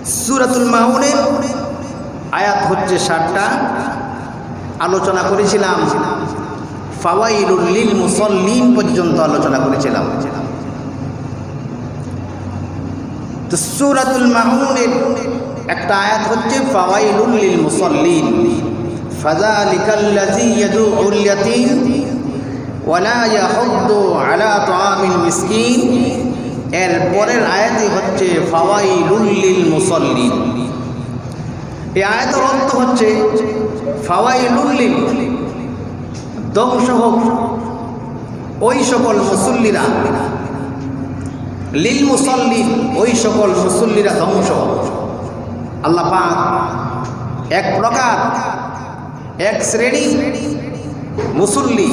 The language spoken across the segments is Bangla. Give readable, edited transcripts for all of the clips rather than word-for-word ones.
সূরাতুল মাউনের আয়াত হচ্ছে 60টা। আলোচনা করেছিলাম ফাওয়াইলুল লিল মুসাল্লিন পর্যন্ত আলোচনা করেছিলাম। তো সূরাতুল মাউনের একটা আয়াত হচ্ছে ফাওয়াইলুল লিল মুসাল্লিন ফাযালিকাল্লাযী ইয়াদউল ইয়াতীম ওয়া লা ইয়াহুদ্দু আলা তুআমিল মিসকিন। এর পরের আয়াতই হচ্ছে ফাওয়াইলুল লিল মুসাল্লিন। এই আয়াতের অর্থ হচ্ছে ফাওয়াইলুল লিল, ধ্বংস হোক ওই সকল মুসল্লিরা, লিল মুসাল্লিন ওই সকল মুসল্লিরা ধ্বংস হোক। আল্লাহ পাক এক প্রকার, এক শ্রেণী মুসল্লি,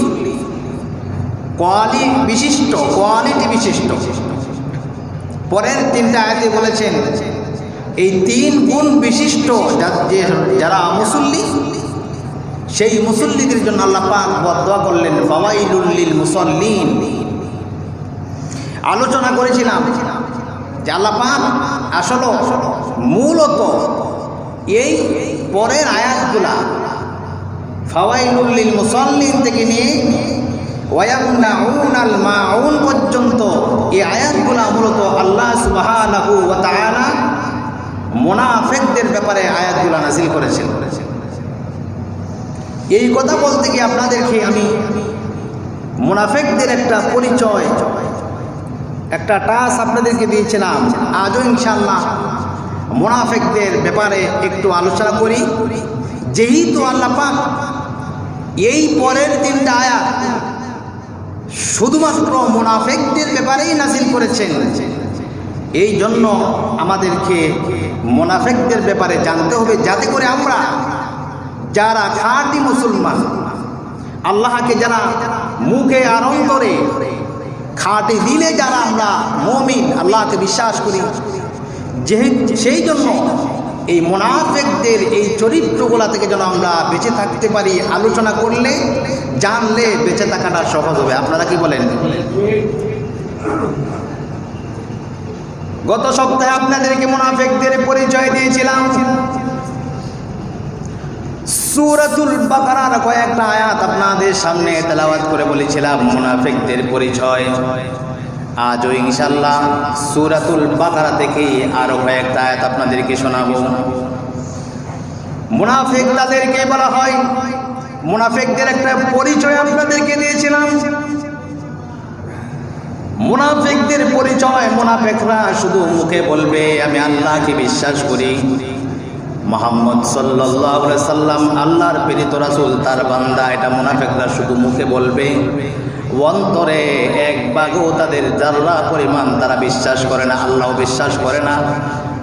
কোয়ালিটি বিশিষ্ট। পরের 3টা আয়াতে বলেছেন এই 3 গুণ বিশিষ্ট যারা মুসল্লি, সেই মুসল্লিদের জন্য আল্লাহ পাক বদদোয়া করলেন ফাওয়াইলুল লিল মুসাল্লিন। আলোচনা করেছিলাম যে আল্লাহ পাক আসলে মূলত এই পরের আয়াতগুলা ফাওয়াইলুল লিল মুসাল্লিন থেকে নিয়ে ওয়ায়ামনাউনাল মাউন পর্যন্ত এই আয়াতগুলা মূলত আল্লাহ সুবহানাহু ওয়া তাআলা মুনাফিকদের ব্যাপারে আয়াতগুলা নাযিল করেছেন। এই কথা বলতে গিয়ে আপনাদেরকে আমি মুনাফিকদের একটা পরিচয়, একটা টাচ আপনাদেরকে দিয়েছিলাম। আজও ইনশাআল্লাহ মুনাফিকদের ব্যাপারে একটু আলোচনা করি। যেহেতু আল্লাহ পাক এই পরের 3টা আয়াত শুধুমাত্র মুনাফিকদের ব্যাপারেই নাযিল করেছেন, এই জন্য আমাদেরকে মুনাফিকদের ব্যাপারে জানতে হবে, যাতে করে আমরা যারা খাঁটি মুসলমান, আল্লাহকে যারা মুখে আর অন্তরে খাঁটি দিলে যারা আমরা মুমিন, আল্লাহকে বিশ্বাস করি, সেই জন্য এই মুনাফিকদের এই চরিত্রগুলা থেকে যেন আমরা বেঁচে থাকতে পারি। আলোচনা করলে, জানলে বেঁচে থাকাটা সহজ হবে। আপনারা কি বলেন? গত সপ্তাহে আপনাদেরকে মুনাফিকদের পরিচয় দিয়েছিলাম। সূরাতুল বাকারার কয়েকটা আয়াত আপনাদের সামনে তেলাওয়াত করে বলেছিলাম মুনাফিকদের পরিচয়। আজও ইনশাআল্লাহ সূরাতুল বাকারা থেকে আরো কয়েকটা আয়াত আপনাদেরকে শোনাবো। মুনাফিক তাদেরকে বলা হয়, মুনাফিকদের একটা পরিচয় আপনাদেরকে দিয়েছিলাম। মুনাফিকদের পরিচয়, মুনাফিকরা শুধু মুখে বলবে আমি আল্লাহকে বিশ্বাস করি, মুহাম্মদ সাল্লাল্লাহু আলাইহি সাল্লাম আল্লাহর প্রেরিত রাসূল, তার বান্দা, এটা মুনাফিকরা শুধু মুখে বলবে। অন্তরে এক ভাগও তাদের যারা পরিমাণ তারা বিশ্বাস করে না, আল্লাহও বিশ্বাস করে না,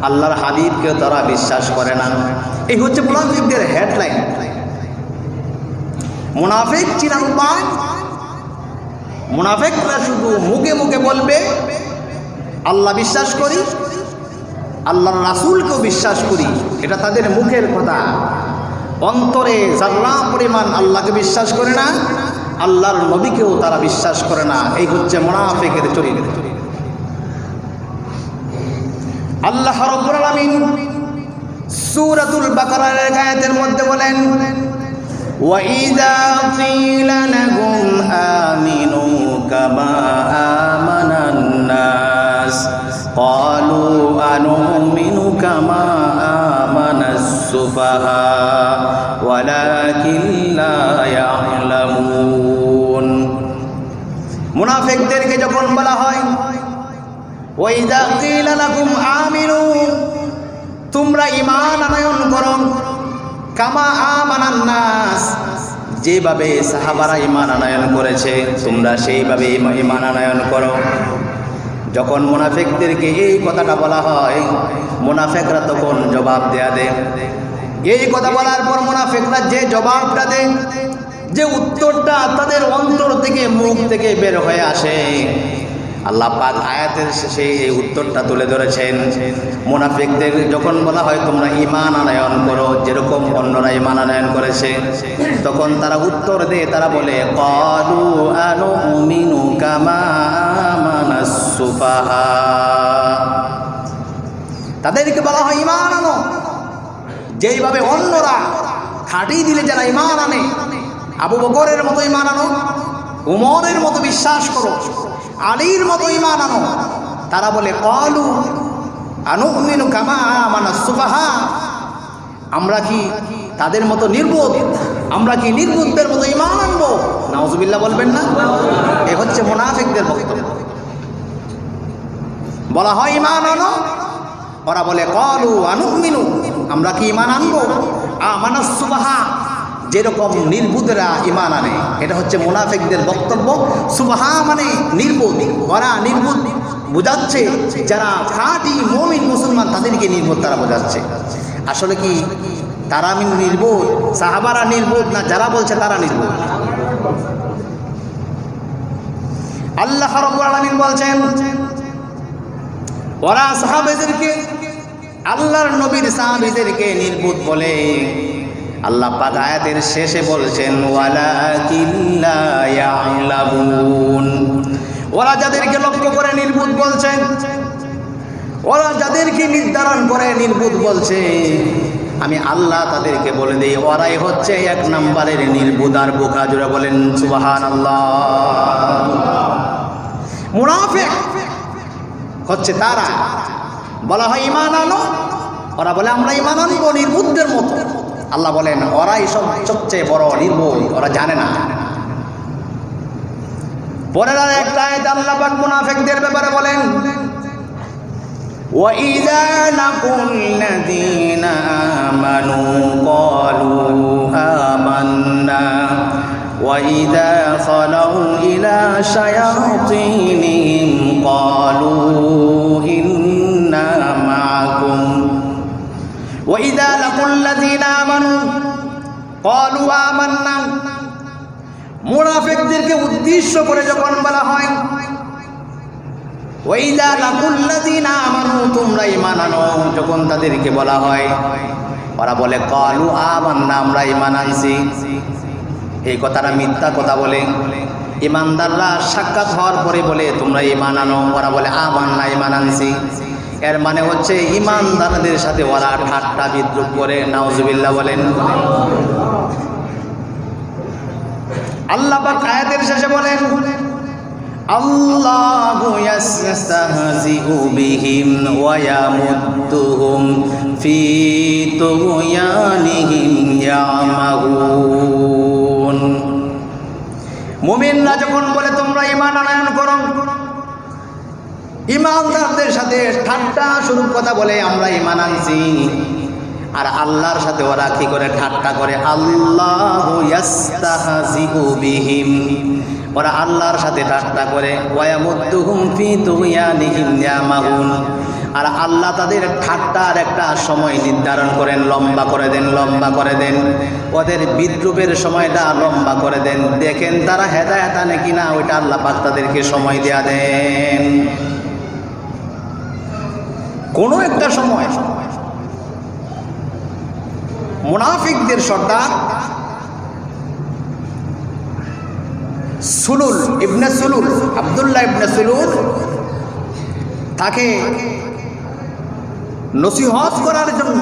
আল্লাহর হাবিবকেও তারা বিশ্বাস করে না। এই হচ্ছে মুনাফিকদের হেডলাইন। মুনাফিক চিনার উপায়, মুনাফিকরা শুধু মুখে মুখে বলবে আল্লাহ বিশ্বাস করি, আল্লাহর রাসূলকেও বিশ্বাস করি, এটা তাদের মুখের কথা। অন্তরে যারা পরিমাণ আল্লাহকে বিশ্বাস করে না, আল্লাহর নবীকেও তারা বিশ্বাস করে না। এই হচ্ছে মুনাফিকের চরিত্র। আল্লাহ রাব্বুল আলামিন সূরাতুল বাকারার আয়াতের মধ্যে বলেন وَإِذَا قِيلَ لَهُمْ آمِنُوا كَمَا آمَنَ النَّاسُ قَالُوا أَنُؤْمِنُ كَمَا آمَنَ السُّفَهَاءُ وَلَكِنْ لَا يَعْلَمُونَ। মুনাফিকদেরকে যখন বলা হয় وَإِذَا قِيلَ لَهُمْ آمِنُوا, তোমরা ঈমান আনয়ন করো, কামা আমানান নাস, যেভাবে সাহাবারা ঈমান আনয়ন করেছে তোমরা সেইভাবে ঈমান আনয়ন করো। যখন মুনাফিকদেরকে এই কথাটা বলা হয়, মুনাফিকরা তখন জবাব দেয়া দেয়। এই কথা বলার পর মুনাফিকরা যে জবাবটা দেয়, যে উত্তরটা তাদের অন্তর থেকে, মুখ থেকে বের হয়ে আসে, আল্লাহ পাক আয়াতের শেষে এই উত্তরটা তুলে ধরেছেন। মুনাফিকদের যখন বলা হয় তোমরা ঈমান আনয়ন করো যেরকম অন্যরা ঈমান আনয়ন করেছে, তখন তারা উত্তর দেয়, তারা বলে ক্বালু আনুমিনু কামা আমানাস সুফাহা। তাদেরকে বলা হয় ঈমান আনো। যেইভাবে অন্যরা খাটিয়ে দিলে যারা ঈমান আনে, আবু বকরের মতো ঈমান আনো, উমরের মতো বিশ্বাস করো, আলীর মতো ঈমান আনো, তারা বলে ক্বালু আনুমিনু কামা আমানাস সুফাহা, আমরা কি তাদের মতো নির্বোধ, আমরা কি নির্বুদ্ধের মতো ঈমান আনবো? নাউজুবিল্লাহ বলবেন না? এ হচ্ছে মুনাফিকদের বক্তব্য। বলা হয় ঈমান আনো, ওরা বলে ক্বালু আনুমিনু, আমরা কি ঈমান আনবো আমানাস সুফাহা, যেরকম নির্বুধরা ঈমান আনে। এটা হচ্ছে মুনাফিকদের বক্তব্য। সুবহা মানে নির্বোধ, ওরা নির্বোধ বোঝাচ্ছে, যারা খাঁটি মুমিন মুসলমান তাদেরকে নির্বোধ তারা বোঝাচ্ছে। আসলে কি তারা নির্বোধ? সাহাবারা নির্বোধ না যারা বলছে তারা নির্বোধ? আল্লাহ রাব্বুল আলামিন বলছেন ওরা সাহাবাদেরকে, আল্লাহর নবীর সাহাবীদেরকে নির্বোধ বলে। আল্লাহ পাক আয়াতের শেষে বলছেন ওয়ালাকিন লা ইয়ালামুন, ওরা যাদেরকে লক্ষ্য করে নির্বোধ বলছে, ওরা যাদেরকে নির্ধারণ করে নির্বোধ বলছে, আমি আল্লাহ তাদেরকে বলে দিই ওরাই হচ্ছে এক নম্বরের নির্বোধ আর বোকা। জোরে বলেন সুবহানাল্লাহ। মুনাফিক হচ্ছে তারা, বলা হয় ঈমান আনো, ওরা বলে আমরা ঈমান আনবো নির্বুদ্ধের মতো। আল্লাহ বলেন ওরাই সবচেয়ে বড় নির্বোধ, ওরা জানে না। পরের আর একটা আয়াতে আল্লাহ পাক মুনাফিকদের ব্যাপারে বলেন ওয়াইযা লাকুল্লাযীনা আমানু ক্বালু আমান্না ওয়াইযা খালাউ ইলা শায়াতিনিহিম ক্বালু ইন্না মাআকুম ওয়াইযা লাকুল্লাযীনা আমানু ক্বালু আমান্না। মুনাফিকদেরকে উদ্দেশ্য করে যখন বলা হয় ওয়াইযা লাকুল্লাযীনা আমানু, তোমরা ঈমান আনো, যখন তাদেরকে বলা হয় ওরা বলে ক্বালু আমান্না, আমরা ঈমান আনছি। এই কথাটা মিথ্যা কথা বলে। ঈমানদাররা সাক্ষাৎ হওয়ার পরে বলে তোমরা ঈমান আনো, ওরা বলে আমান্না, ঈমান আনছি। এর মানে হচ্ছে ঈমানদারদের সাথে ওরা ঠাট্টা বিদ্রুপ করে। নাউজুবিল্লাহ বলেন। আল্লাহ পাক আয়াতের শেষে বলেন আল্লাহু ইয়াস্তাহজিউ বিহিম ওয়া ইয়ামুদ্দুহুম ফি তুগয়ানিহিম ইয়ামাহুন। মুমিনরা যখন বলে তোমরা ঈমান আনয়ন করো, ঈমানদারদের সাথে ঠাট্টা স্বরূপ কথা বলে আমরা ঈমান আনছি, আর আল্লাহর সাথে ওরা কি করে ঠাট্টা করে? আল্লাহু ইয়াস্তাহজিউ বিহিম, ওরা আল্লাহর সাথে ঠাট্টা করে। ওয়া ইয়ামুদ্দুহুম ফি তুগয়ানিহিম ইয়ামাহুন, আর আল্লাহ তাদের ঠাট্টার একটা সময় নির্ধারণ করেন, লম্বা করে দেন, লম্বা করে দেন। ওদের বিদ্রুপের সময়টা লম্বা করে দেন, দেখেন তারা হেদায়েত আনে কিনা, ওইটা আল্লাহ পাক তাদেরকে সময় দেয়া দেন। কোনো একটা সময় মুনাফিকদের সর্দার সুলুল ইবনে সুলুল, আব্দুল্লাহ ইবনে সুলুল, তাকে নসিহত করার জন্য,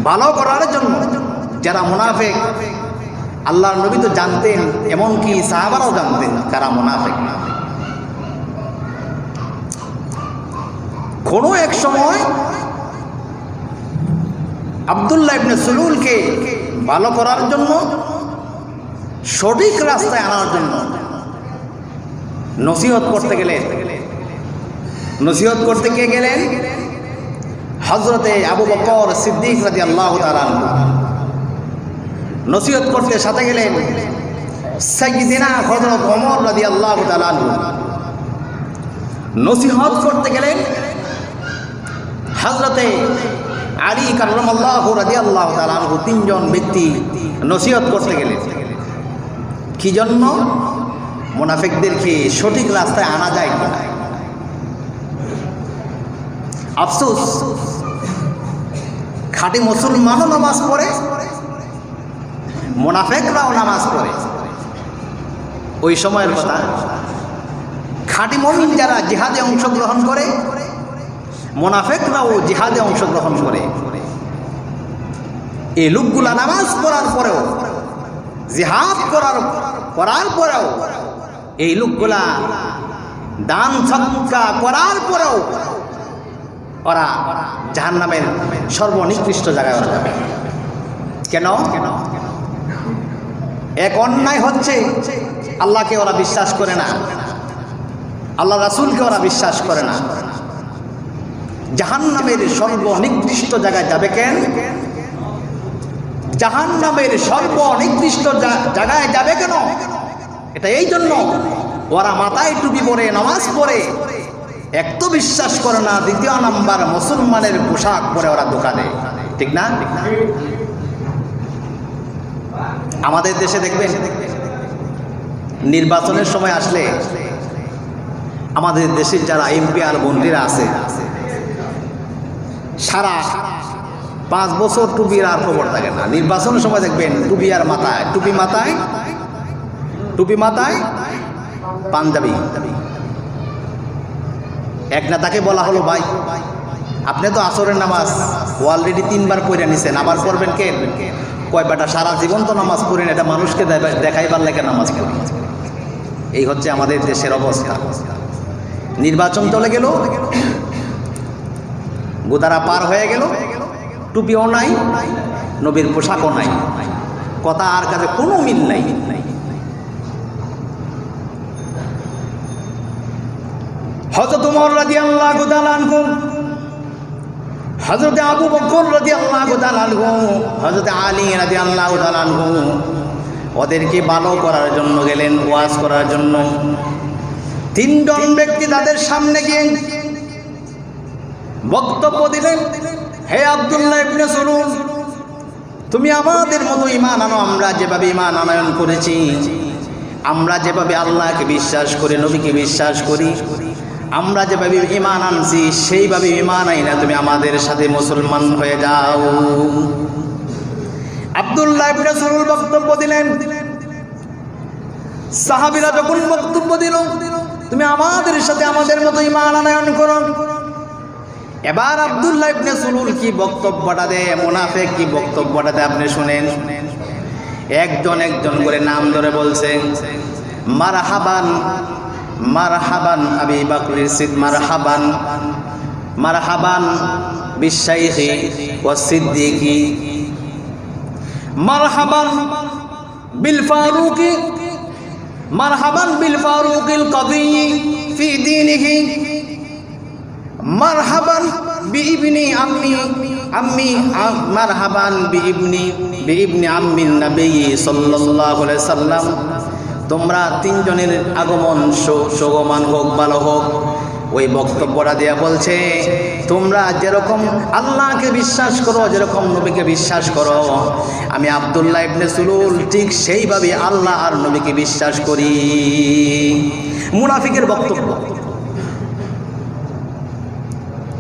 ভালো করার জন্য, যারা মুনাফিক আল্লাহর নবী তো জানতেন, এমনকি সাহাবারাও জানতেন কারা মুনাফিক। কোনো এক সময় আব্দুল্লাহ ইবনে সুলুলকে ভালো করার জন্য, সঠিক রাস্তায় আনার জন্য নসিহত করতে গেলেন। নসিহত করতে কে গেলেন? হযরতে আবু বকর সিদ্দিক রাদিয়াল্লাহু তাআলা আনহু। নসিহত করতে সাথে গেলেন সাইয়্যিদিনা হযরত ওমর রাদিয়াল্লাহু তাআলা আনহু। নসিহত করতে গেলেন হযরতে আলী কাররামাল্লাহু রাদিয়াল্লাহু তাআলা আনহু। তিনজন ব্যক্তি নসিহত করতে গেলেন। কি জন্য? মুনাফিকদেরকে সঠিক রাস্তায় আনা যায় কিনা। আফসোস, খাঁটি মুসলমানও নামাজ পড়ে, মুনাফিকরাও নামাজ পড়ে। ওই সময়ের কথা, খাঁটি মুমিন যারা জিহাদে অংশগ্রহণ করে মুনাফিকরাও জিহাদে অংশগ্রহণ করে। এই লোকগুলা নামাজ পড়ার পরেও, জিহাদ করার পরেও, এই লোকগুলা দান সদকা করার পরেও ওরা জাহান্নামের সর্বনিকৃষ্ট জায়গায় ওরা যাবে। কেন? এক অন্যায় হচ্ছে আল্লাহকে ওরা বিশ্বাস করে না, আল্লাহ রাসূলকে ওরা বিশ্বাস করে না। জাহান্নামের সর্বনিকৃষ্ট জায়গায় যাবে কেন? জাহান্নামের সর্বনিকৃষ্ট জায়গায় যাবে কেন? এটা এই জন্য ওরা মাথায় টুপি পরে নামাজ পড়ে, এক তো বিশ্বাস করে না, দ্বিতীয় নাম্বার মুসলমানের পোশাক পরে ওরা ধোঁকা দেয়। ঠিক না? আমাদের দেশে দেখবেন নির্বাচনের সময় আসলে আমাদের দেশের যারা এমপি আর মন্ত্রীরা আছে সারা 5 বছর টুপির আর খবর থাকে না। নির্বাচনের সময় দেখবেন টুপি আর মাথায়, টুপি মাথায় পাঞ্জাবি। এক নেতাকে বলা হলো, ভাই আপনি তো আসরের নামাজ অলরেডি 3 বার পড়ে নিছেন, আবার পড়বেন কেন? কয় বেটা সারা জীবন তো নামাজ পড়েন, এটা মানুষকে দেখাইবার লেগে নামাজ পড়ি। এই হচ্ছে আমাদের দেশের অবস্থা। নির্বাচন চলে গেল, গোদারা পার হয়ে গেল, টুপিও নাই, নবীর পোশাকও নাই, কথা আর কাজে কোনো মিল নাই। হযরত ওমর রাদিয়াল্লাহু তাআলা আনহু, হযরত আবু বকর রাদিয়াল্লাহু তাআলা আনহু, হযরত আলী রাদিয়াল্লাহু তাআলা আনহু ওদেরকে ভালো করার জন্য গেলেন, ওয়াজ করার জন্য। 3 জন ব্যক্তি তাদের সামনে গিয়ে বক্তব্য দিলেন, হে আব্দুল্লাহ ইবনে সালুল, তুমি আমাদের মতো ঈমান আনো। আমরা যেভাবে ঈমান আনয়ন করেছি, আমরা যেভাবে আল্লাহকে বিশ্বাস করি, নবীকে বিশ্বাস করি, আমরা যেভাবে ঈমান আনছি সেইভাবে ঈমান আইনা তুমি আমাদের সাথে মুসলমান হয়ে যাও। আব্দুল্লাহ ইবনে সালুল বক্তব্য দিলেন। সাহাবীরা যখন বক্তব্য দিল, তুমি আমাদের সাথে আমাদের মতো ঈমান আনয়ন করো। এবার আব্দুল্লাহ ইবনে সালুল কি বক্তব্যটা দেয়, মুনাফিক কি বক্তব্যটা দেয় আপনি শুনেন। একজন একজন করে নাম ধরে বলছে, মারহাবান মারহাবান আবি বকর সিদ্দিক, মারহাবান মারহাবান বিশাইখি ওয়াস সিদ্দিকি, মারহাবান বিল ফারুকি, মারহাবান বিল ফারুকিল কবি ফি দীনিহি, মারহাবান বিইবনি আম্মি মারহাবান বিইবনি আম্মিন নবী সাল্লাল্লাহু আলাইহি সাল্লাম। তোমরা 3 জনের আগমন সুগমান হোক, ভালো হোক। ওই বক্তব্যটা দেয়া বলছে, তোমরা যেরকম আল্লাহকে বিশ্বাস করো, যেরকম নবীকে বিশ্বাস করো, আমি আব্দুল্লাহ ইবনে সালুল ঠিক সেইভাবে আল্লাহ আর নবীকে বিশ্বাস করি। মুনাফিকের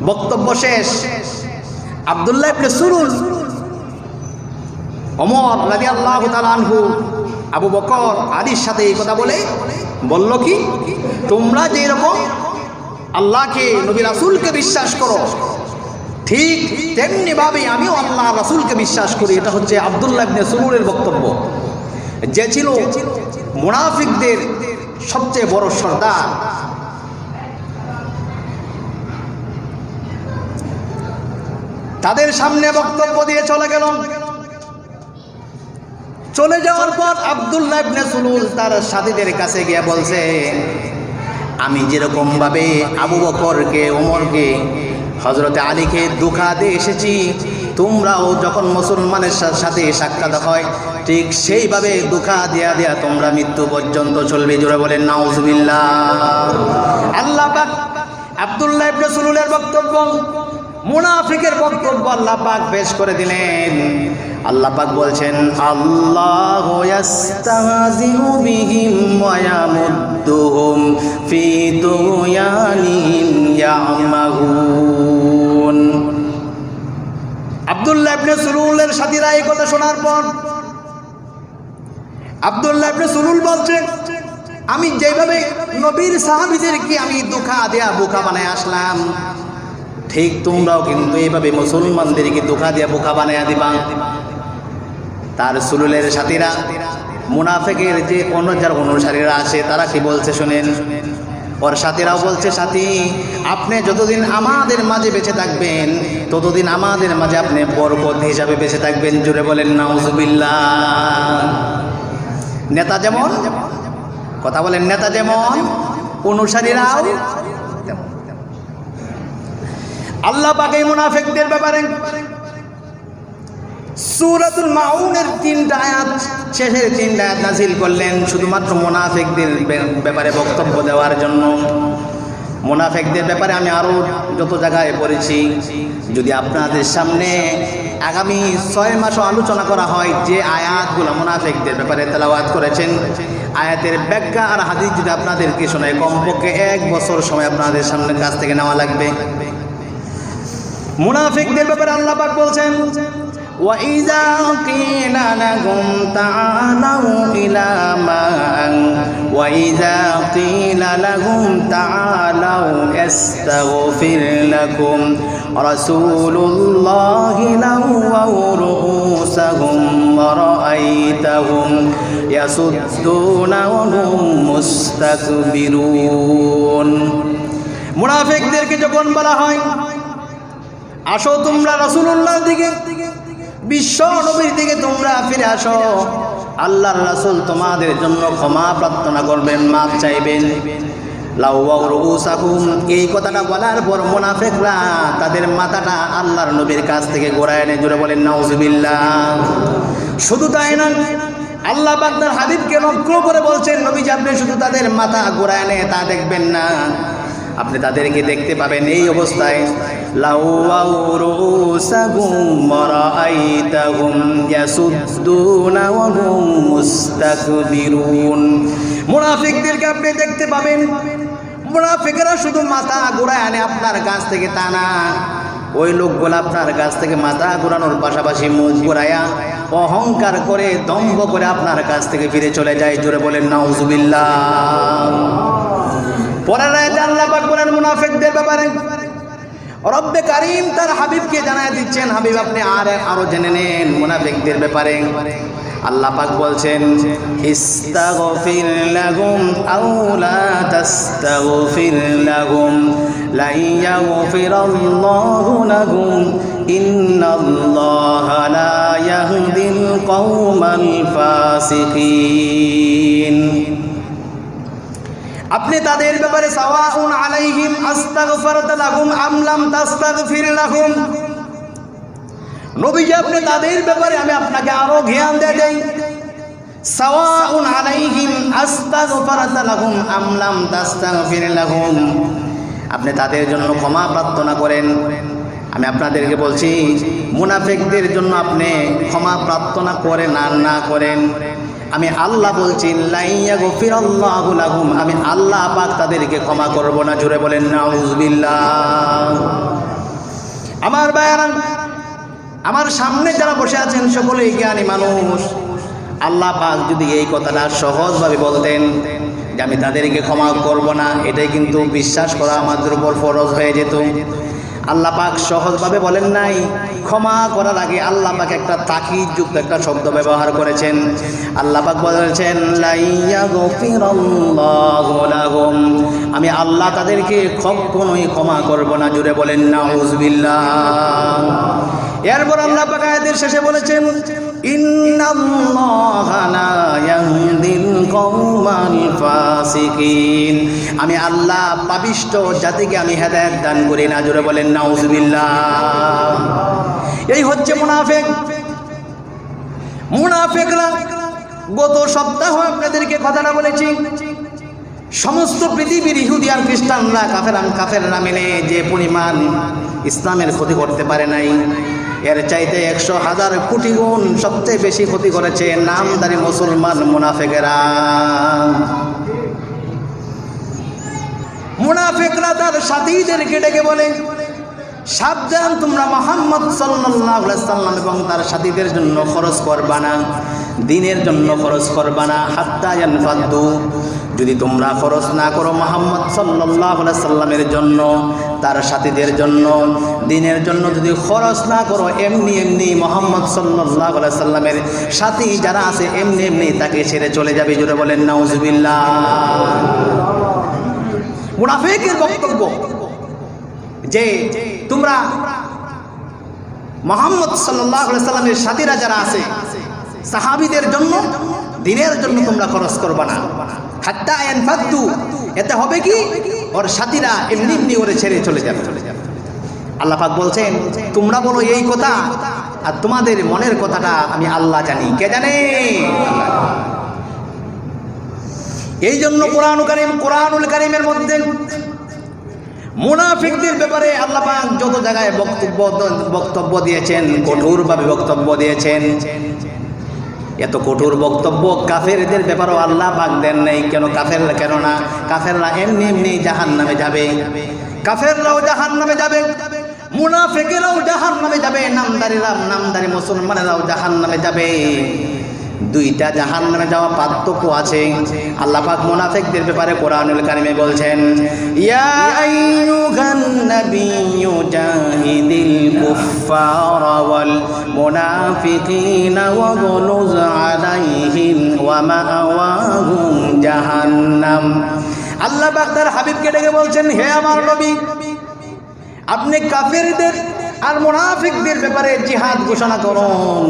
বক্তব্য শেষ। আব্দুল্লাহ ইবনে সালুল ওমর রাদিয়াল্লাহু তাআলা আনহু, আবু বকর আলীর সাথে এই কথা বলল কি, তোমরা যেরকম আল্লাহকে নবী রাসূলকে বিশ্বাস করো, ঠিক তেমনি ভাবে আমিও আল্লাহ রাসূলকে বিশ্বাস করি। এটা হচ্ছে আব্দুল্লাহ ইবনে সালুলের বক্তব্য, যে ছিল মুনাফিকদের সবচেয়ে বড় সর্দার। তাদের সামনে বক্তব্য দিয়ে চলে গেল। চলে যাওয়ার পর আব্দুল্লাহ ইবনে সালুল তার সাথীদের কাছে গিয়ে বলছে, আমি যেরকম ভাবে আবু বকরকে, ওমরকে, হযরতে আলীকে ধোঁকা দিয়ে এসেছি, তোমরাও যখন মুসলমানের সাথে সাক্ষাৎ হয় ঠিক সেইভাবে ধোঁকা দেয়া দেয়া তোমরা মৃত্যু পর্যন্ত চলবে। জোরে বলেন নাউজুবিল্লাহ। আল্লাহ পাক আব্দুল্লাহ ইবনে সালুলের বক্তব্য, মুনাফিকের বক্তব্য আল্লাহ পাক পেশ করে দিলেন। আল্লাহ পাক বলছেন, আল্লাহু ইয়াস্তাহজিউ বিহিম ওয়া ইয়ামুদ্দুহুম ফি তুগয়ানিহিম ইয়ামাহুন। আব্দুল্লাহ ইবনে সালুলের সাথীরা এই কথা শোনার পর আব্দুল্লাহ ইবনে সালুল বলছেন, আমি যেভাবে নবীর সাহাবীদেরকে আমি ধোঁকা দেয়া বোকা বানায় আসলাম, ঠিক তোমরাও কিন্তু এইভাবে মুসলমানদেরকে ধোঁকা দিয়ে বোকা বানায়া দিবা। তার সুলুলের সাথীরা, মুনাফিকের যে যারা অনুসারীরা আছে তারা কি বলছে শুনেন। ওর সাথীরাও বলছে, সাথী আপনি যতদিন আমাদের মাঝে বেঁচে থাকবেন ততদিন আমাদের মাঝে আপনি বরকত হিসাবে বেঁচে থাকবেন। জুড়ে বলেন নাউজুবিল্লাহ। নেতা যেমন, কথা বলেন, নেতা যেমন অনুসারীরাও তেমন। আল্লাহ পাক এই মুনাফিকদের ব্যাপারে সূরাতুল মাউনের 3টা আয়াত, শেষের 3টা আয়াত নাযিল করলেন শুধুমাত্র মুনাফিকদের ব্যাপারে বক্তব্য দেওয়ার জন্য। মুনাফিকদের ব্যাপারে আমি আরও যত জায়গায় পড়েছি, যদি আপনাদের সামনে আগামী 6 মাসও আলোচনা করা হয়, যে আয়াতগুলো মুনাফিকদের ব্যাপারে তেলাওয়াত করেছেন, আয়াতের ব্যাখ্যা আর হাদিস যদি আপনাদেরকে শোনায়, কমপক্ষে 1 বছর সময় আপনাদের সামনে কাছ থেকে নেওয়া লাগবে। মুনাফিকদের ব্যাপারে আল্লাহ পাক বলছেন, وَإِذَا قِيلَ لَهُمْ تَعَالَوْا إِلَى مَا وَإِذَا قِيلَ لَهُمْ تَعَالَوْا يَسْتَغْفِرْ لَكُمْ رَسُولُ اللَّهِ لَوَّوْا رُءُوسَهُمْ وَرَأَيْتَهُمْ يَصُدُّونَ وَهُمْ مُسْتَكْبِرُونَ। মুনাফিকদেরকে যখন বলা হয়, আসো তোমরা রাসূলুল্লাহর দিকে, বিশ্ব নবীর দিকে তোমরা ফিরে আসো, আল্লাহর রাসূল তোমাদের জন্য ক্ষমা প্রার্থনা করবেন, মাফ চাইবেন। লাওয়াউ রুউসাকুম, এই কথাটা বলার পর মুনাফিকরা তাদের মাথাটা আল্লাহর নবীর কাছ থেকে ঘোরায় এনে, জুড়ে বলেন নাউজুবিল্লাহ। শুধু তাই না, আল্লাহ পাক তার হাবিবকে লক্ষ্য করে বলছেন, নবীজি আপনি শুধু তাদের মাথা ঘোরায় এনে তা দেখবেন না, আপনি তাদেরকে দেখতে পাবেন এই অবস্থায়, লাওয়াউ রুউসাকুম ওয়া রাআইতাহুম ইয়াসুদ্দুনা ওয়া হুম মুস্তাকবিরুন। মুনাফিকদেরকে আপনি দেখতে পাবেন, মুনাফিকরা শুধু মাথা ঘোরায় আনে আপনার কাছ থেকে, তা না, ওই লোকগুলো আপনার কাছ থেকে মাথা ঘোরানোর পাশাপাশি মুখ ঘোরায়া অহংকার করে, দম্ভ করে আপনার কাছ থেকে ফিরে চলে যায়। জোরে বলেন নাউজুবিল্লাহ। পরের আয়াতে আল্লাহ পাক বলেন মুনাফিকদের ব্যাপারে, রব্বে কারীম তার হাবিবকে জানায় দিচ্ছেন, হাবিব আপনি আরো জেনে নেন মুনাফিকদের ব্যাপারে। আল্লাহ পাক বলছেন, ইস্তাগফির লাহুম আও লা তাস্তাগফির লাহুম লা ইয়াগফিরাল্লাহু লাহুম ইন্নাল্লাহা লা ইয়াহদিল কওমাল ফাসিকিন। আপনি তাদের ব্যাপারে সাওয়াউন আলাইহিম আস্তাগফারতা লাহুম আম লাম তাস্তাগফির লাহুম, নবীজি আপনি তাদের ব্যাপারে আমি আপনাকে আরো জ্ঞান দেই, সাওয়াউন আলাইহিম আস্তাগফারতা লাহুম আম লাম তাস্তাগফির লাহুম, আপনি তাদের জন্য ক্ষমা প্রার্থনা করেন। আমি আপনাদেরকে বলছি, মুনাফিকদের জন্য আপনি ক্ষমা প্রার্থনা করেন আর না করেন, আমি আল্লাহ বলছি লা ইয়াগফিরাল্লাহু লাহুম, আমি আল্লাহ পাক তাদেরকে ক্ষমা করব না। জোরে বলেন নাউজুবিল্লাহ। আমার ভাইয়েরা, আমার সামনে যারা বসে আছেন সকলেই জ্ঞানী মানুষ। আল্লাহ পাক যদি এই কথাটা সহজভাবে বলতেন যে আমি তাদেরকে ক্ষমা করব না, এটাই কিন্তু বিশ্বাস করা আমাদের উপর ফরজ হয়ে যেত। আল্লাহ পাক সহজভাবে বলেন নাই, ক্ষমা করার আগে আল্লাহ পাক একটা তাকিদযুক্ত একটা শব্দ ব্যবহার করেছেন। আল্লাহ পাক বলেছেন লা ইয়াগফিরাল্লাহু লাহুম, আমি আল্লাহ তাদেরকে কখনোই ক্ষমা করব না। জুড়ে বলেন নাউজুবিল্লাহ। এরপর আল্লাহ পাক আয়াতের শেষে বলেছেন, ইন্নাল্লাহা লা ইয়াহদিল কওমাল ফাসিকিন, আমি আল্লাহ পাপিষ্ঠ জাতিকে আমি হেদায়েত দান করি না। জোরে বলেন নাউজুবিল্লাহ। এই হচ্ছে মুনাফিক। মুনাফিকরা গত সপ্তাহ আপনাদেরকে কথাটা বলেছি, সমস্ত পৃথিবীর ইহুদি আর খ্রিস্টানরা কাফেররা মিলে যে পরিমাণ ইসলামের ক্ষতি করতে পারে নাই, এর চাইতে 100,000 কোটি গুণ সবচেয়ে বেশি ক্ষতি করেছে নামদারি মুসলমান মুনাফিকেরা। মুনাফিকরা তার সাথীদেরকে ডেকে বলে, সাবধান, তোমরা মুহাম্মদ সাল্লাল্লাহু আলাইহি সাল্লাম এবং তার সাথীদের জন্য খরচ করবা না, দ্বীনের জন্য খরচ করবা না, হাত্তা ইয়ানফাদু, যদি তোমরা খরচ না করো মুহাম্মদ সাল্লাল্লাহু আলাইহি সাল্লামের জন্য, তার সাথীদের জন্য দিনের জন্য যদি খরচ না করো, এমনি এমনি মুহাম্মদ সাল্লাল্লাহু আলাইহি সাল্লামের সাথী যারা আছে এমনি এমনি তাকে ছেড়ে চলে যাবে। জোরে বলেন নাউজুবিল্লাহ। মুনাফিকের বক্তব্য যে তোমরা মুহাম্মদ সাল্লাল্লাহু আলাইহি সাল্লামের সাথীরা যারা আছে সাহাবীদের জন্য দিনের জন্য তোমরা খরচ করবা না। হাত্তা ইয়ানফাদু, এতে হবে কি ওর সাথীরা এমনি এমনি ওরে ছেড়ে চলে যাবে। আল্লাহ পাক বলছেন তোমরা বলো এই কথা, আর তোমাদের মনের কথাটা আমি আল্লাহ জানি। কে জানে? এই জন্য কোরআনুল কারীমের মধ্যে মুনাফিকদের ব্যাপারে আল্লাহ পাক যত জায়গায় বক্তব্য দিয়েছেন, কঠোরভাবে বক্তব্য দিয়েছেন। এত কঠোর বক্তব্য কাফেরদের ব্যাপারেও আল্লাহ পাক দেন নাই। কেননা কাফেররা এমনি এমনি জাহান্নামে যাবে, কাফেররাও জাহান্নামে যাবে, মুনাফিকেরাও জাহান্নামে যাবে, নামদারি মুসলমানেরাও জাহান্নামে যাবে। দুইটা জাহান্নামে যাওয়া পার্থক্য আছে। আল্লাহ পাক মুনাফিকদের ব্যাপারে কোরআনুল কারীমে বলছেন, ইয়া আইয়ুহান নাবিয়্যু জাহিদিল কুফফারা ওয়াল মুনাফিকিনা ওয়াগলুজ আলাইহিম ওয়া মাআওয়াহুম জাহান্নাম। আল্লাহ পাক তার হাবিবকে ডেকে বলছেন, হে আমার নবী, আপনি কাফেরদের আর মুনাফিকদের ব্যাপারে জিহাদ ঘোষণা করুন।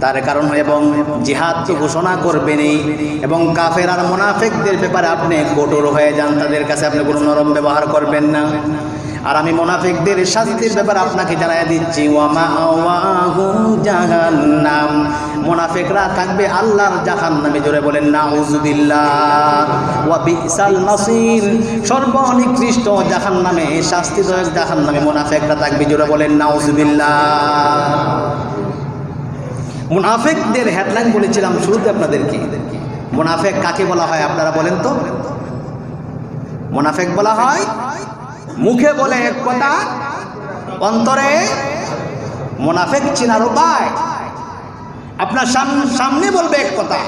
তার কারণ এবং জিহাদ তো ঘোষণা করবেনই, এবং কাফের আর মুনাফিকদের ব্যাপারে আপনি কঠোর হয়ে যান, তাদের কাছে আপনি কোনো নরম ব্যবহার করবেন না। আর আমি মুনাফিকদের শাস্তির ব্যাপারে আপনাকে জানাই দিচ্ছি, ওয়া মাআওয়াহুম জাহান্নাম, মুনাফিকরা থাকবে আল্লাহর জাহান্নামে। জোরে বলেন নাউজুবিল্লাহ। ওয়া বিসাল মাসির, সর্বনিকৃষ্ট জাহান্নামে, শাস্তিদায়ক জাহান্নামে মুনাফিকরা থাকবে। জোরে বলেন নাউজুবিল্লাহ। মুনাফিকদের হেডলাইন বলেছিলাম শুরুতে আপনাদেরকে। মুনাফিক কাকে বলা হয় আপনারা বলেন তো? মুনাফিক বলা হয় মুখে বলে এক কথা, অন্তরে মুনাফিক চিনার উপায়। আপনার সামনে বলবে এক কথা,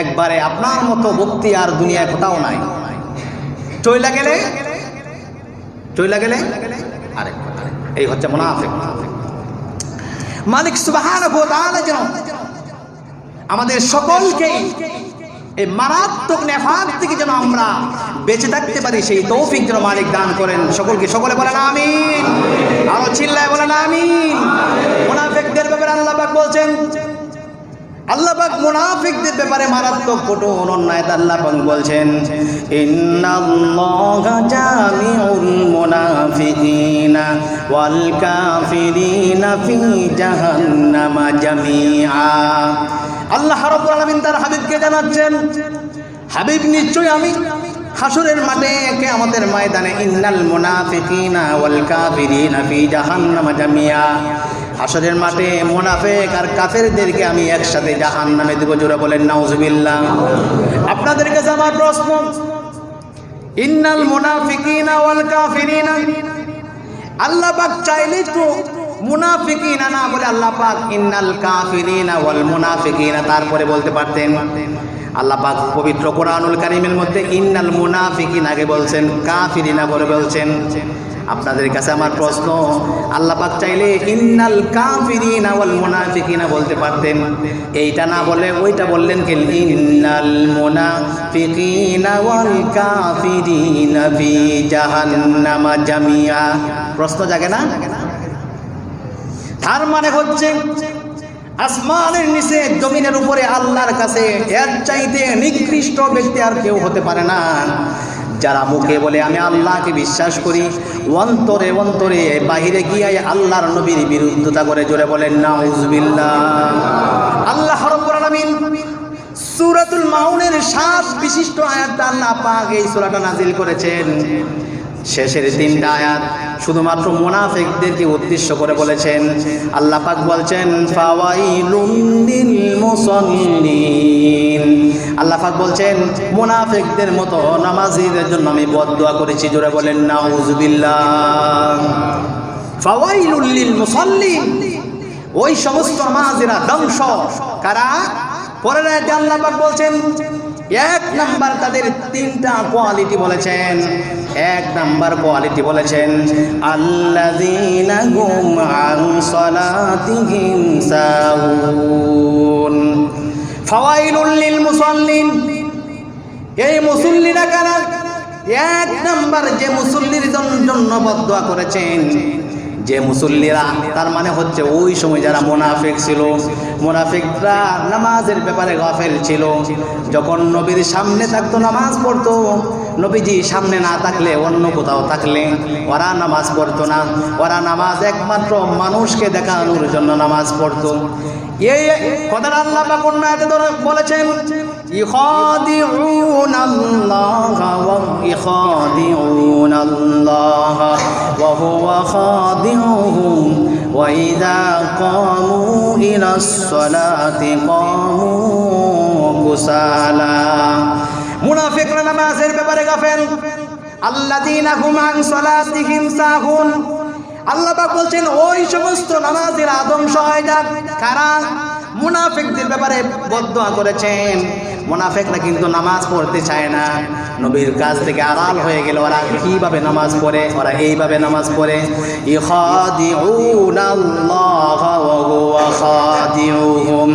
একবারে আপনার মতো ব্যক্তি আর দুনিয়ায় কোথাও নাই। চইলা গেলে আরেক কথা। এই হচ্ছে মুনাফিক। মালিক সুবহানাহু ওয়া তাআলা যেন আমাদের সকলকে এই মারাত্মক নেফাক থেকে যেন আমরা বেঁচে থাকতে পারি, সেই তৌফিক যেন মালিক দান করেন সকলকে। সকলে বলেন আমিন। আরো চিল্লায় বলেন আমিন। মুনাফিকদের ব্যাপারে আল্লাহ পাক বলছেন, আল্লাহ পাক মুনাফিকদের ব্যাপারে মারাত্মক কঠোর অন্যায় আল্লাহ পাক বলছেন, ইন্নাল্লাহা জামিউল মুনাফিকিনা ওয়াল কাফিরিনা ফি জাহান্নামা জামিআ। আল্লাহ রাব্বুল আলামিন তার হাবিবকে জানাচ্ছেন, হাবিব নিশ্চয়ই আমি হাসরের মাঠে কিয়ামতের ময়দানে ইন্নাল মুনাফিকিনা ওয়াল কাফিরিনা ফি জাহান্নামা জামিআ, হাসরের মাঠে মুনাফিক আর কাফেরদেরকে আমি একসাথে জাহান্নামে দেব। জোরে বলেন নাউজুবিল্লাহ। আপনাদের কাছে আমার প্রশ্ন, ইন্নাল মুনাফিকিনা ওয়াল কাফিরিনা, আল্লাহ পাক চাইলে তো মুনাফিকিনা না বলে আল্লাহ পাক ইন্নাল কাফিরিনা ওয়াল মুনাফিকিনা তারপরে বলতে পারতেন। আল্লাহ পাক পবিত্র কোরআনুল কারীমের মধ্যে ইন্নাল মুনাফিকিনা আগে বলছেন, কাফিরিনা বলে বলছেন। আপনাদের কাছে আমার প্রশ্ন, আল্লাহ পাক চাইলে ইন্নাল কাফিরিনা ওয়াল মুনাফিকিনা বলতে পারতেন, এইটা না বলে ওইটা বললেন কেন? ইন্নাল মুনাফিকিনা ওয়াল কাফিরিনা ফি জাহান্নামা জামিআ। প্রশ্ন জাগে না? তার মানে হচ্ছে আসমানের নিচে জমিনের উপরে আল্লাহর কাছে এর চাইতে নিকৃষ্ট ব্যক্তি আর কেউ হতে পারে না, যারা মুখে বলে আমি আল্লাহকে বিশ্বাস করি, অন্তরে অন্তরে বাহিরে গিয়ে আল্লাহর নবীর বিরুদ্ধতা করে। জোরে বলেন নাউজুবিল্লাহ। আল্লাহ রাব্বুল আলামিন সূরাতুল মাউনের 7 বিশিষ্ট আয়াত আল্লাহ পাক এই সূরাটা নাজিল করেছেন। শেষের 3টা আয়াত শুধুমাত্র মুনাফিকদেরকে উদ্দেশ্য করে বলেছেন। আল্লাহ পাক বলছেন ফাওয়াইলুন লিল মুসাল্লিন, আল্লাহ পাক বলছেন মুনাফিকদের মতো নামাজীদের জন্য আমি বদদুয়া করেছি। জোরে বলেন নাউজুবিল্লাহ। ফাওয়াইলুন লিল মুসাল্লিন, ওই সমস্ত নামাজীরা ধ্বংস। কারা? পরের আয়াতে আল্লাহ পাক বলছেন এক নাম্বার তাদের তিনটা কোয়ালিটি বলেছেন। এক নাম্বার কোয়ালিটি বলেছেন আল্লাযীনা হুম আন সালাতিহিম সাহুন ফাওয়াইলুল লিল মুসাল্লিন। এই মুসল্লিরা কারা? এক নাম্বার যে মুসল্লির জন্য বদদুয়া করেছেন, যে মুসল্লিরা, তার মানে হচ্ছে ওই সময় যারা মুনাফিক ছিল, মুনাফিকরা নামাজের ব্যাপারে গাফেল ছিল। যখন নবীর সামনে থাকতো নামাজ পড়তো, নবীজি সামনে না থাকলে অন্য কোথাও থাকলে ওরা নামাজ পড়তো না। ওরা নামাজ একমাত্র মানুষকে দেখানোর জন্য নামাজ পড়তো। এই কথাটা আল্লাহ পাক অন্য আয়াতে বলেছেন ইখাদিউনাল্লাহা ওয়া ইখাদিউনাল্লাহা ওয়া হুয়া খাদিউহুম ওয়া ইযা কামু ইলাস সালাতি কামু কুসালা। মুনাফিকরা নামাজের ব্যাপারে গাফেল। আল্লাযীনা হুম আন সালাতিহিম সাহুন। আল্লাহ পাক বলছেন ওই সমস্ত নামাজের আদর্শ হয়ে যাক। কারা? মুনাফিকদের ব্যাপারে বদদুয়া করেছেন। মুনাফিকরা কিন্তু নামাজ পড়তে চায় না, নবীর কাছ থেকে আড়াল হয়ে গেল। ওরা কিভাবে নামাজ পড়ে? ওরা এইভাবে নামাজ পড়ে ইখাদিউনাল্লাহা ওয়া হুয়া খাদিউহুম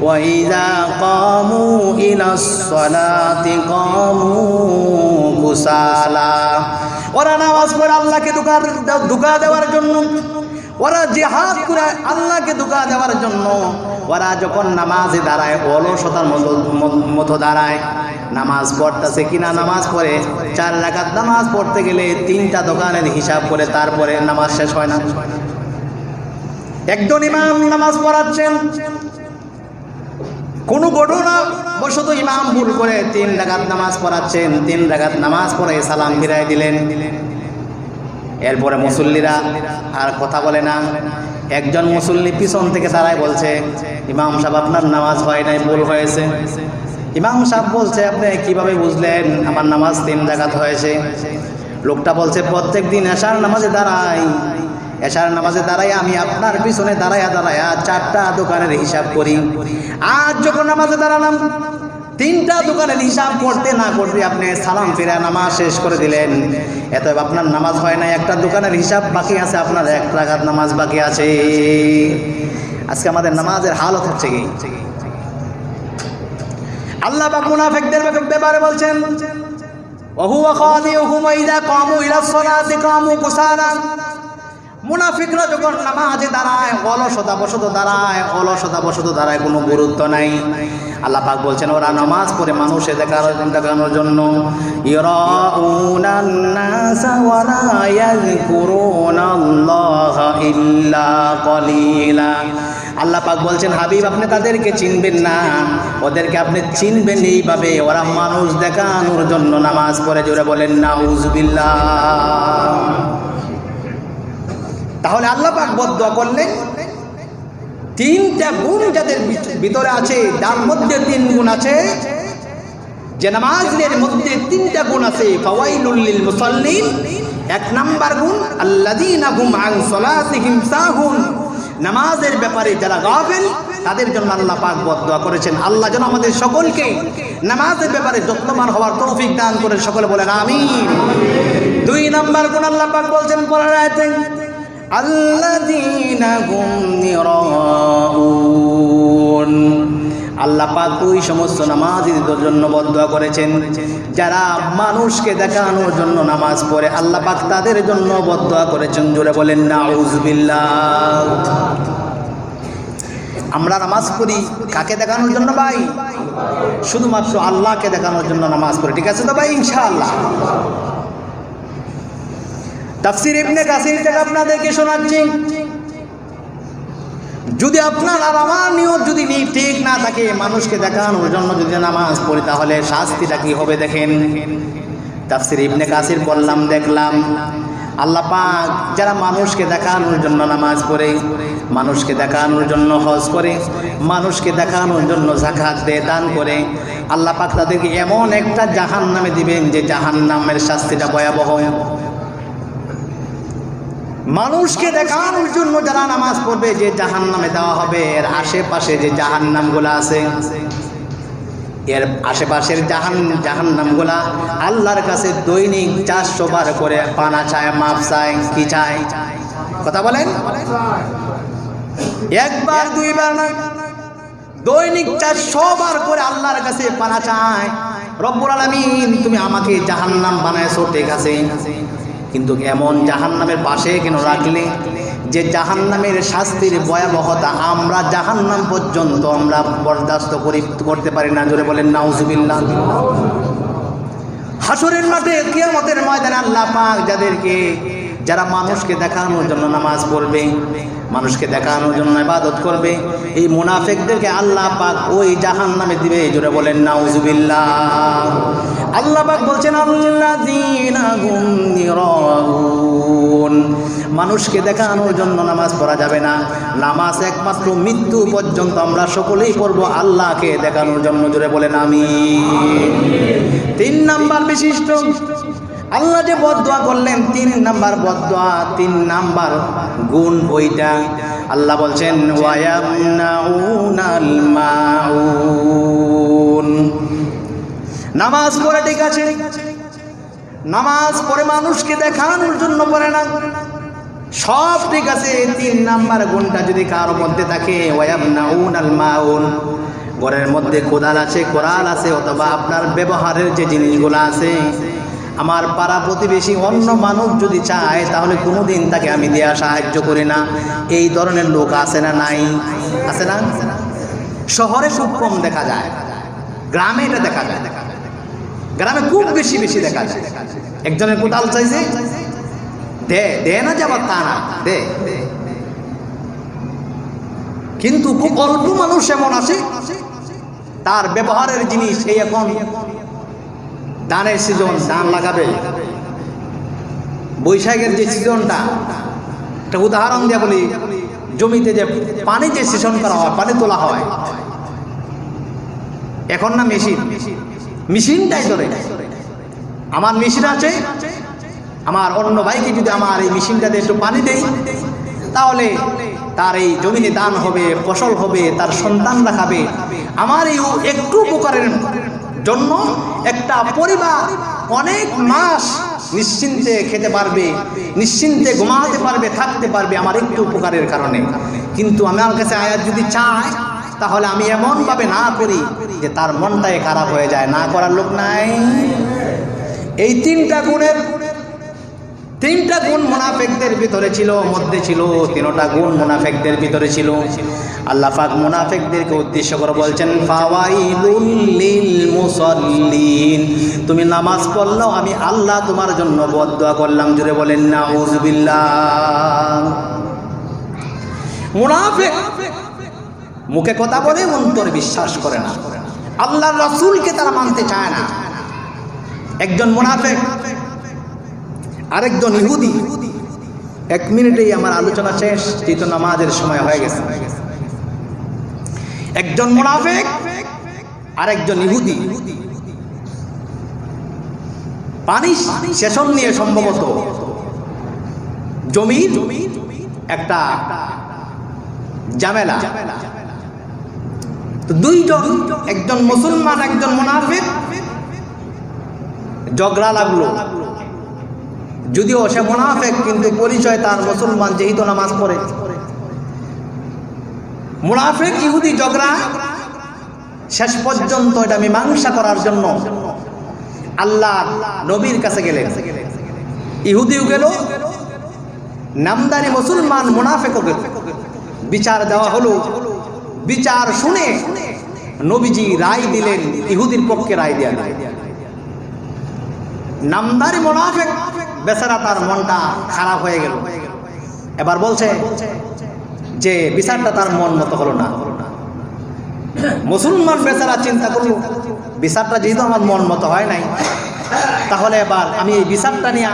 ওয়া ইযা কামু ইলাস সালাতি কামু কুসালা। ওরা নামাজ পড়ে আল্লাহকে ধোঁকা দেওয়ার জন্য, ওরা জিহাদ করে আল্লাহকে ধোঁকা দেওয়ার জন্য। ওরা যখন নামাজে দাঁড়ায় অলসতার মতো দাঁড়ায়। নামাজ পড়তেছে কিনা, নামাজ পড়ে 4 রাকাত নামাজ পড়তে গেলে 3টা দোকানের হিসাব করে তারপরে নামাজ শেষ হয় না। একজন ইমাম নামাজ পড়াচ্ছেন, কোনো ঘটনা বশত ইমাম ভুল করে 3 রাকাত নামাজ পড়াচ্ছেন। 3 রাকাত নামাজ পড়ে সালাম ফিরাই দিলেন। এরপরে মুসল্লিরা আর কথা বলে না। একজন মুসল্লি পিছন থেকে দাঁড়ায় বলছে ইমাম সাহেব আপনার নামাজ হয় নাই, ভুল হয়েছে। ইমাম সাহেব বলছে আপনি কিভাবে বুঝলেন আমার নামাজ 3 রাকাত হয়েছে? লোকটা বলছে প্রত্যেক দিন এশার নামাজে দাঁড়াই, এশার নামাজে দাঁড়াই আমি আপনার পিছনে দাঁড়ায়া 4টা দোকানের হিসাব করি। আজ যখন নামাজে দাঁড়ালাম 3টা দোকানের হিসাব করতে না করতে আপনি সালাম ফিরে নামাজ শেষ করে দিলেন। এতএব আপনার নামাজ হয় না, একটা দোকানের হিসাব বাকি আছে, আপনার 1 রাকাত নামাজ বাকি আছে। আজকে আমাদের নামাজের হালত হচ্ছে কি? আল্লাহ পাক মুনাফিকদের ব্যাপারে বলছেন ওয়া হুয়া খাদিউহুম ওয়া ইযা কামু ইলাস সালাতি কামু কুসালা। মুনাফিকরা যখন নামাজে দাঁড়ায় অলসতা বশত দাঁড়ায়, কোনো গুরুত্ব নাই। আল্লাহ পাক বলছেন ওরা নামাজ পড়ে মানুষে দেখানোর জন্য। ইরাউনান নাসা ওয়া লা ইয়াযকুরুনাল্লাহা ইল্লা কলিলা। আল্লাহ পাক বলছেন হাবিব আপনি তাদেরকে চিনবেন না, ওদেরকে আপনি চিনবেন এইভাবে ওরা মানুষ দেখানোর জন্য নামাজ পড়ে। জোরে বলেন নাউজুবিল্লাহ। তাহলে আল্লাহ পাক বদদুয়া করলেন 3টা গুণ যাদের ভিতরে আছে, যার মধ্যে 3 গুণ আছে, যে নামাজের মধ্যে 3টা গুণ আছে। ফাওয়াইলুল লিল মুসাল্লিন 1 নাম্বার গুণ, আল্লাযীনা হুম আন সালাতিহিম সাহুন। নামাজের ব্যাপারে যারা গাফেল তাদের জন্য আল্লাহ পাক বদদুয়া করেছেন। আল্লাহ যেন আমাদের সকলকে নামাজের ব্যাপারে যত্নবান হওয়ার তৌফিক দান করেন। সকলে বলেন আমিন। 2 নাম্বার গুণ আল্লাহ পাক বলছেন পরের আয়াতে আল্লাযীনা হুম ইরাউন। আল্লাহ পাক ওই সমস্ত নামাজীদের জন্য বদদুয়া করেছেন যারা মানুষকে দেখানোর জন্য নামাজ পড়ে। আল্লাহ পাক তাদের জন্য বদদুয়া করেছেন। জোরে বলেন নাউজুবিল্লাহ। আমরা নামাজ পড়ি কাকে দেখানোর জন্য ভাই? শুধুমাত্র আল্লাহকে দেখানোর জন্য নামাজ পড়ি। ঠিক আছে তো ভাই? ইনশাআল্লাহ। তাফসীর ইবনে কাসির থেকে আপনাদেরকে শোনাচ্ছি। যদি আপনার আর আমার নিয়ত যদি ঠিক না থাকে, মানুষকে দেখানোর জন্য যদি নামাজ পড়ি, তাহলে শাস্তিটা কি হবে দেখেন। তাফসীর ইবনে কাসির পড়লাম, দেখলাম আল্লাহ পাক যারা মানুষকে দেখানোর জন্য নামাজ পড়ে, মানুষকে দেখানোর জন্য হজ করে, মানুষকে দেখানোর জন্য যাকাত দেয়, দান করে, আল্লাহ পাক তাদেরকে এমন একটা জাহান্নামে দিবেন যে জাহান্নামের শাস্তিটা ভয়াবহ। মানুষকে দেখানোর জন্য যারা নামাজ পড়বে যে জাহান্নামে দেওয়া হবে, এর আশেপাশে যে জাহান্নামগুলো আছে এর আশেপাশের জাহান্নামগুলা আল্লাহর কাছে দৈনিক 400 বার করে পানা চায়, মাপ চায়। কি চায়? কথা বলেন। একবার দুইবার না, দৈনিক 400 বার করে আল্লাহর কাছে পানা চায়। রব্বুল আলামিন তুমি আমাকে জাহান্নাম বানায়ছো, ঠিক আছে, কিন্তু এমন জাহান্নামের পাশে কেন রাখলে যে জাহান্নামের শাস্তির ভয়াবহতা আমরা জাহান্নাম পর্যন্ত আমরা বরদাস্ত করতে পারি না? জোরে বলেন নাউজুবিল্লাহ। হাসরের মাঠে কিয়ামতের ময়দানে আল্লাহ পাক যারা মানুষকে দেখানোর জন্য নামাজ পড়বে, মানুষকে দেখানোর জন্য ইবাদত করবে, এই মুনাফিকদেরকে আল্লাহ পাক ওই জাহান্নামে দিবে। জোরে বলেন নাউজুবিল্লাহ। আল্লাহ পাক বলছেন আল্লাযীনা হুম ইরাউন, মানুষকে দেখানোর জন্য নামাজ পড়া যাবে না। নামাজ একমাত্র মৃত্যু পর্যন্ত আমরা সকলেই পড়ব আল্লাহকে দেখানোর জন্য। জোরে বলেন আমিন। 3 নাম্বার বিশিষ্ট আল্লাহ যে বদদোয়া করলেন, 3 নাম্বার বদদোয়া, 3 নাম্বার গুণ ওইটা। আল্লাহ বলছেন ওয়ায়ামনাউনাল মাউন। নামাজ পড়ে ঠিক আছে, নামাজ পড়ে মানুষকে দেখানোর জন্য পড়ে না, সব ঠিক আছে। 3 নাম্বার গুণটা যদি কারো মধ্যে থাকে, ওয়ায়ামনাউনাল মাউন, ঘরের মধ্যে কোদাল আছে, কোরাল আছে, অথবা আপনার ব্যবহারের যে জিনিসগুলো আছে, আমার পাড়া প্রতিবেশী অন্য মানুষ যদি চায় তাহলে কোনোদিন তাকে আমি দেয়া সাহায্য করি না। এই ধরনের লোক আছে না? নাই? আছে না? শহরে খুব কম দেখা যায়, গ্রামে এটা দেখা যায়। গ্রামে খুব বেশি দেখা যায়। একজনের কোদাল চাইছে, দে না যাবার তা না, দে। কিন্তু খুব অল্প মানুষ এমন আছে তার ব্যবহারের জিনিস। এই এখন ধানের সিজন, ধান লাগাবে, বৈশাখের যে সিজনটা, একটা উদাহরণ দিয়ে বলি, জমিতে যে পানি যে সেচন করা হয়, পানি তোলা হয়, এখন না মেশিনটাই ধরে। আমার মেশিন আছে, আমার অন্য ভাইকে যদি আমার এই মেশিনটাতে একটু পানি দেই, তাহলে তার এই জমিনে ধান হবে, ফসল হবে, তার সন্তানরা খাবে। আমার এই একটু উপকারের জন্য একটা পরিবার অনেক মাস নিশ্চিন্তে খেতে পারবে, নিশ্চিন্তে ঘুমাতে পারবে, থাকতে পারবে আমার একটু উপকারের কারণে। কিন্তু আমার কাছে আয়াত যদি চায়, তাহলে আমি এমনভাবে না করি যে তার মনটাই খারাপ হয়ে যায়। না করার লোক নাই। এই 3টা গুণ মুনাফিকদের ভিতরে ছিল, মধ্যে ছিল। 3টা গুণ মুনাফিকদের ভিতরে ছিল। আল্লাহ পাক মুনাফিকদেরকে উদ্দেশ্য করে বলছেন ফাওয়াইলুল লিল মুসাল্লিন, তুমি নামাজ পড়লেও আমি আল্লাহ তোমার জন্য বদদোয়া করলাম। জোরে বলেন নাউজুবিল্লাহ। মুনাফিক মুখে কথা বলে, অন্তরে বিশ্বাস করে না। আল্লাহর রাসূলকে তারা মানতে চায় না। একজন মুনাফিক, আরেকজন ইহুদি। 1 মিনিটেই আমার আলোচনা শেষ, যেহেতু নামাজের সময় হয়ে গেছে। একজন মুনাফিক, আরেকজন ইহুদি। পানি সেচন নিয়ে সম্ভবত জমির একটা ঝামেলা। তো 2 জন, একজন মুসলমান একজন মুনাফিক, ঝগড়া লাগলো। যদিও সে মুনাফিক, কিন্তু পরিচয় তার মুসলমান, যেহেতু নামাজ পড়ে। মুনাফিক ইহুদি ঝগড়া, শেষ পর্যন্ত এটা মীমাংসা করার জন্য আল্লাহ নবীর কাছে গেলেন। ইহুদিও গেল, নামদারি মুসলমান মুনাফিকও গেল। বিচার দেওয়া হলো। বিচার শুনে নবীজি রায় দিলেন, ইহুদির পক্ষে রায় দেয়া। নামদারি মুনাফিক বেচারা, তার মনটা খারাপ হয়ে গেল। এবার বলছে যে বিচারটা তার মন মতো হলো না। মুসলমান বেচারা চিন্তা করলো, বিচারটা যেহেতু আমার মন মতো হয় নাই, তাহলে এবার আমি এই বিচারটা নিয়ে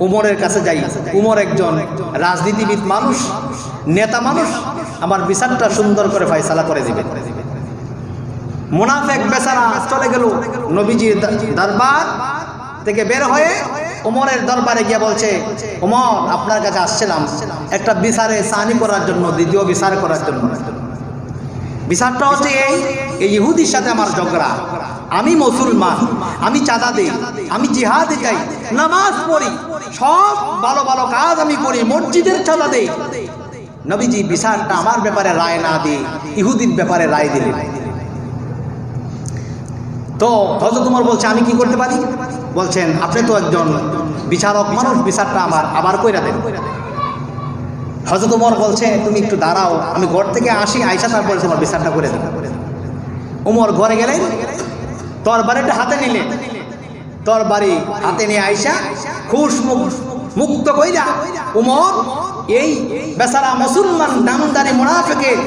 উমরের কাছে যাই। উমর একজন রাজনীতিবিদ মানুষ, নেতা মানুষ, আমার বিচারটা সুন্দর করে ফয়সালা করে দিবে। মুনাফিক বেচারা চলে গেল নবীজির দরবার থেকে বের হয়ে উমরের দরবারে গিয়ে বলছে, উমর আপনার কাছে আসছিলাম একটা বিচারে সানি করার জন্য, দ্বিতীয় বিচার করার জন্য। বিচারটা হচ্ছে এই, এই ইহুদির সাথে আমার ঝগড়া, আমি মুসলমান, আমি চাঁদা দেই, আমি জিহাদে যাই, নামাজ পড়ি, সব ভালো ভালো কাজ আমি করি, মসজিদের চাঁদা দেই, নবীজি বিচারটা আমার ব্যাপারে রায় না দিয়ে ইহুদির ব্যাপারে রায় দিলেন। তো হযরত ওমর বলছে আমি কি করতে পারি? বলছেন আপনি তো একজন বিচারক মানুষ, বিচারটা আমার আবার কইরা দেন। হযরত ওমর বলছে তুমি একটু দাঁড়াও, আমি ঘর থেকে আসি, আয়সা তারপরে তোমার বিচারটা করে দেব। ওমর ঘরে গেলেন, তরবারিটা হাতে নিলেন, তরবারি হাতে নিয়ে আয়সা খুশ মুক্ত কইরা ওমর এই বেচারা মুসলমান নামদারি মুনাফিকের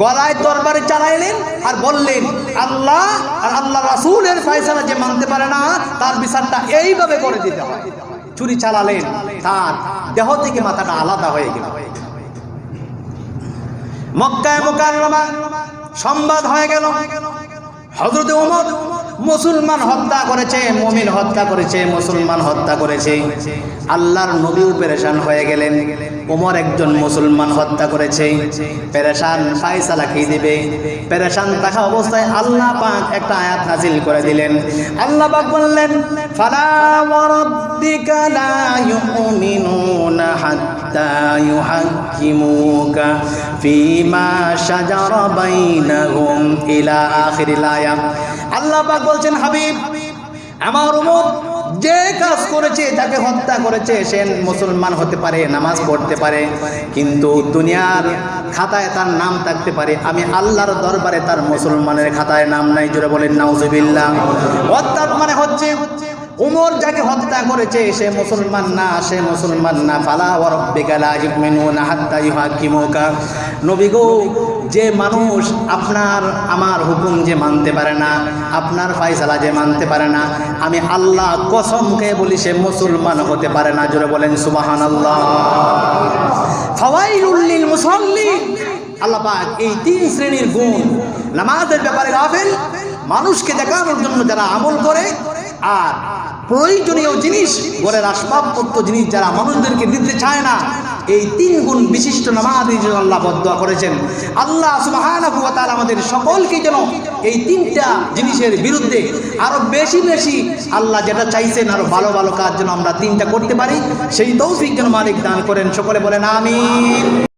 গলায় তরবারি চালাইলেন আর বললেন আল্লাহ আর আল্লাহ রাসূলের ফয়সালা যে মানতে পারে না তার বিচারটা এইভাবে করে দিতে হয়। ছুরি চালালেন, তার দেহ থেকে মাথাটা আলাদা হয়ে গেল। মক্কায় মুকাররমা সংবাদ হয়ে গেল হযরত ওমর মুসলমান হত্যা করেছে, মুমিন হত্যা করেছে, মুসলমান হত্যা করেছে। আল্লাহর নবীও পেরেশান হয়ে গেলেন, ওমর একজন মুসলমান হত্যা করেছে, পেরেশান, ফয়সালা কি দিবে? পেরেশান থাকা অবস্থায় আল্লাহ পাক একটা আয়াত নাযিল করে দিলেন। আল্লাহ পাক বললেন ফালা ওয়ারাব্বিকা লা ইউমিনুনা হাত্তা ইউহাক্কিমুকা ফীমা শাজারা বাইনাহুম ইলা আখিরিল আয়াত। আল্লাহ পাক বলছেন হাবিব আমার উম্মত যে কাজ করেছে, যাকে হত্যা করেছে, সে মুসলমান হতে পারে, নামাজ পড়তে পারে, কিন্তু দুনিয়ার খাতায় তার নাম থাকতে পারে, আমি আল্লাহর দরবারে তার মুসলমানের খাতায় নাম নাই। জোরে বলেন নাউজুবিল্লাহ। অর্থাৎ মানে হচ্ছে উমর যাকে হত্যা করেছে সে মুসলমান না, সে মুসলমান না। ফালা ওয়া রাব্বিকা লা ইউমিনুনা হাত্তা ইউহাক্কিমুকা। নবী গো, যে মানুষ আপনার আমার হুকুম যে মানতে পারে না, আপনার ফয়সালা যে মানতে পারে না, আমি আল্লাহ কসম খেয়ে বলি সে মুসলমান হতে পারে না। জোরে বলেন সুবহানাল্লাহ। ফাওয়াইলুল লিল মুসাল্লিন। আল্লাহ পাক এই তিন শ্রেণীর গুণ নামাজের ব্যাপারে গাফেল, মানুষকে দেখানোর জন্য যারা আমল করে, আর প্রয়োজনীয় জিনিস ঘরের আসবাবপত্র জিনিস যারা মানুষদেরকে দিতে চায় না, এই তিন গুণ বিশিষ্ট নামাজের জন্য আল্লাহ বদদুয়া করেছেন। আল্লাহ সুবহানাহু ওয়া তাআলা আমাদের সকলকে যেন এই তিনটা জিনিসের বিরুদ্ধে আরো বেশি বেশি আল্লাহ যেটা চাইছেন আরো ভালো ভালো কাজ যেন আমরা তিনটা করতে পারি, সেই তৌফিক যেন মালিক দান করেন। সকলে বলেন আমিন।